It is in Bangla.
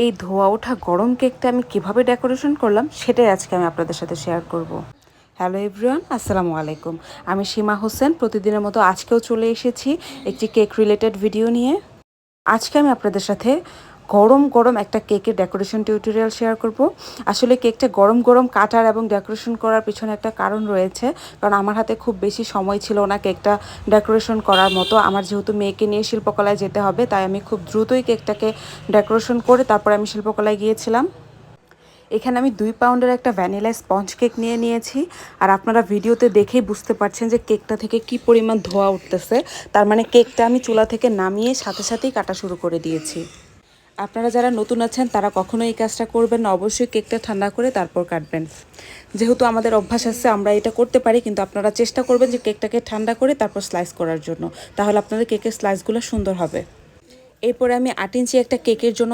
এই ধোয়া ওঠা গরম কেকটা আমি কিভাবে ডেকোরেশন করলাম সেটাই আজকে আমি আপনাদের সাথে শেয়ার করব। হ্যালো এভরিওয়ান, আসসালামু আলাইকুম। আমি সীমা হোসেন, প্রতিদিনের মতো আজকেও চলে এসেছি একটি কেক রিলেটেড ভিডিও নিয়ে। আজকে আমি আপনাদের সাথে গরম গরম একটা কেকের ডেকোরেশন টিউটোরিয়াল শেয়ার করব। আসলে কেকটা গরম গরম কাটার এবং ডেকোরেশন করার পিছনে একটা কারণ রয়েছে, কারণ আমার হাতে খুব বেশি সময় ছিল না কেকটা ডেকোরেশন করার মতো। আমার যেহেতু মেয়েকে নিয়ে শিল্পকলায় যেতে হবে, তাই আমি খুব দ্রুতই কেকটাকে ডেকোরেশন করে তারপর আমি শিল্পকলায় গিয়েছিলাম। এখানে আমি 2 পাউন্ডের একটা ভ্যানিলা স্পঞ্জ কেক নিয়ে নিয়েছি। আর আপনারা ভিডিওতে দেখেই বুঝতে পারছেন যে কেকটা থেকে কি পরিমাণ ধোঁয়া উঠতেছে। তার মানে কেকটা আমি চুলা থেকে নামিয়ে সাথে সাথেই কাটা শুরু করে দিয়েছি। আপনারা যারা নতুন আছেন তারা কখনো এই কাজটা করবেন না, অবশ্যই কেকটা ঠান্ডা করে তারপর কাটবেন। যেহেতু আমাদের অভ্যাস আছে আমরা এটা করতে পারি, কিন্তু আপনারা চেষ্টা করবেন যে কেকটাকে ঠান্ডা করে তারপর স্লাইস করার জন্য, তাহলে আপনাদের কেকের স্লাইসগুলো সুন্দর হবে। এরপরে আমি 8 ইঞ্চি একটা কেকের জন্য